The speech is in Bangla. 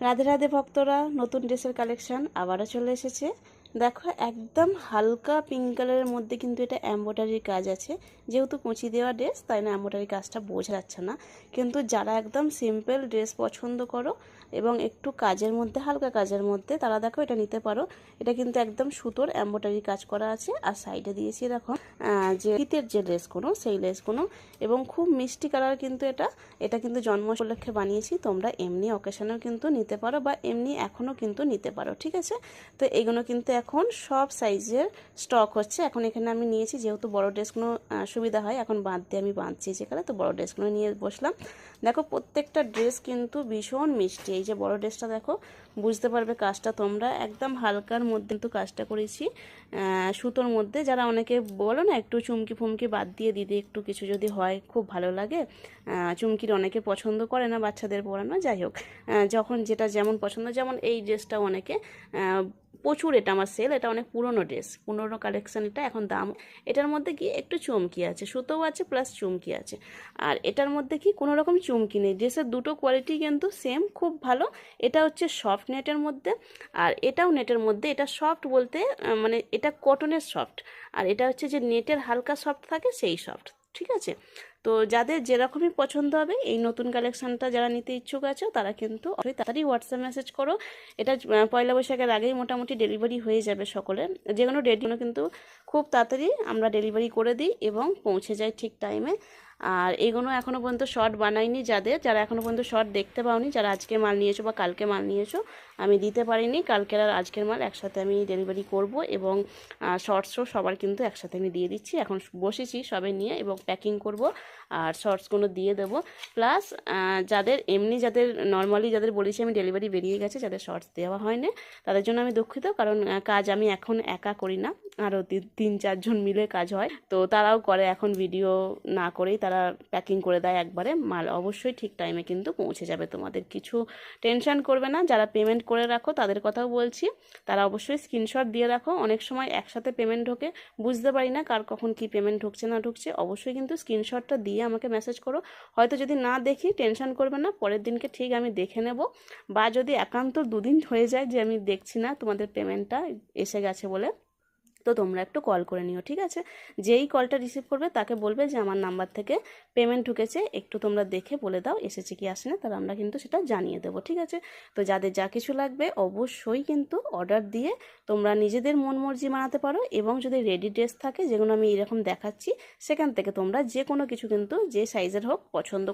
রাধে রাধে ভক্তরা, নতুন ড্রেসের কালেকশন আবারও চলে এসেছে। দেখো একদম হালকা পিঙ্ক কালারের মধ্যে কিন্তু এটা এমব্রয়ডারির কাজ আছে। যেহেতু কুচি দেওয়া ড্রেস তাই না এমব্রয়ডারি কাজটা বোঝা যাচ্ছে না, কিন্তু যারা একদম সিম্পল ড্রেস পছন্দ করো এবং একটু কাজের মধ্যে হালকা কাজের মধ্যে তারা দেখো এটা নিতে পারো। এটা কিন্তু একদম সুতোর এমব্রয়ডারি কাজ করা আছে, আর সাইডে দিয়েছি দেখো যে শীতের যে লেসগুলো সেই লেসগুলো, এবং খুব মিষ্টি কালার। কিন্তু এটা কিন্তু জন্ম উপলক্ষে বানিয়েছি, তোমরা এমনি অকেশনেও কিন্তু নিতে পারো বা এমনি এখনও কিন্তু নিতে পারো, ঠিক আছে। তো এইগুলো কিন্তু এখন সব সাইজের স্টক হচ্ছে। এখন এখানে আমি নিয়েছি, যেহেতু বড় ড্রেসগুলো সুবিধা হয় এখন বাঁধতে, আমি বাঁধছি যেখানে, তো বড় ড্রেসগুলো নিয়ে বসলাম। দেখো প্রত্যেকটা ড্রেস কিন্তু ভীষণ মিষ্টি। এই যে বড় ড্রেসটা দেখো, বুঝতে পারবে কাজটা তোমরা, একদম হালকার মধ্যে কিন্তু কাজটা করেছি সুতোর মধ্যে। যারা অনেকে বলো না একটু চুমকি ফুমকি বাদ দিয়ে দিদি একটু কিছু যদি হয় খুব ভালো লাগে, চুমকির অনেকে পছন্দ করে না, বাচ্চাদের পরানো, যাই হোক যখন যেটা যেমন পছন্দ। যেমন এই ড্রেসটাও অনেকে প্রচুর, এটা আমার সেল, এটা অনেক পুরনো ড্রেস, পুরনো কালেকশান, এটা এখন দাম। এটার মধ্যে কি একটু চুমকি আছে, সুতোও আছে প্লাস চুমকি আছে। আর এটার মধ্যে কি কোনো রকম চুমকি নেই। ড্রেসের দুটো কোয়ালিটি কিন্তু সেম, খুব ভালো। এটা হচ্ছে সফট নেটের মধ্যে, আর এটাও নেটের মধ্যে। এটা সফট বলতে মানে এটা কটনের সফট, আর এটা হচ্ছে যে নেটের হালকা সফট থাকে সেই সফট, ঠিক আছে। তো যাদের যেরকমই পছন্দ হবে এই নতুন কালেকশানটা যারা নিতে ইচ্ছুক আছো তারা কিন্তু তাড়াতাড়ি হোয়াটসঅ্যাপ মেসেজ করো। এটা পয়লা বৈশাখের আগেই মোটামুটি ডেলিভারি হয়ে যাবে সকলের। যে কোনো রেডিও কিন্তু খুব তাড়াতাড়ি আমরা ডেলিভারি করে দিই এবং পৌঁছে যায় ঠিক টাইমে। আর এগুলো এখনও পর্যন্ত শর্ট বানাইনি, যারা এখনও পর্যন্ত শর্ট দেখতে পাওনি, যারা আজকে মাল নিয়েছো বা কালকে মাল নিয়েছো, আমি দিতে পারিনি। কালকের আর আজকের মাল একসাথে আমি ডেলিভারি করব, এবং শর্টসও সবার কিন্তু একসাথে আমি দিয়ে দিচ্ছি। এখন বসেছি সবে নিয়ে এবং প্যাকিং করব, আর শর্টসগুলো দিয়ে দেবো। প্লাস যাদের নর্মালি যাদের বলেছি আমি ডেলিভারি বেরিয়ে গেছে, যাদের শর্টস দেওয়া হয়নি তাদের জন্য আমি দুঃখিত, কারণ কাজ আমি এখন একা করি না, আরও 3-4 জন মিলে কাজ হয়। তো তারাও করে, এখন ভিডিও না করেই তারা প্যাকিং করে দেয় একবারে। মাল অবশ্যই ঠিক টাইমে কিন্তু পৌঁছে যাবে, তোমাদের কিছু টেনশন করবে না। যারা পেমেন্ট করে রাখো তাদের কথাও বলছি, তারা অবশ্যই স্ক্রিনশট দিয়ে রাখো। অনেক সময় একসাথে পেমেন্ট ঢোকে, বুঝতে পারি না কার কখন কি পেমেন্ট ঢুকছে না ঢুকছে। অবশ্যই কিন্তু স্ক্রিনশটটা দিয়ে আমাকে মেসেজ করো। হয়তো যদি না দেখি টেনশন করবে না, পরের দিনকে ঠিক আমি দেখে নেব। বা যদি একান্ত 2 দিন হয়ে যায় যে আমি দেখছি না তোমাদের পেমেন্টটা এসে গেছে বলে, তো তোমরা একটু কল করে নিও, ঠিক আছে। যেই কলটা রিসিভ করবে তাকে বলবে যে আমার নাম্বার থেকে পেমেন্ট ঢুকেছে, একটু তোমরা দেখে বলে দাও এসেছে কি আসে না, তাহলে আমরা কিন্তু সেটা জানিয়ে দেবো, ঠিক আছে। তো যাদের যা কিছু লাগবে অবশ্যই কিন্তু অর্ডার দিয়ে তোমরা নিজেদের মন মর্জি বানাতে পারো। এবং যদি রেডি ড্রেস থাকে যেগুলো আমি এরকম দেখাচ্ছি, সেখান থেকে তোমরা যে কোনো কিছু কিন্তু যে সাইজের হোক পছন্দ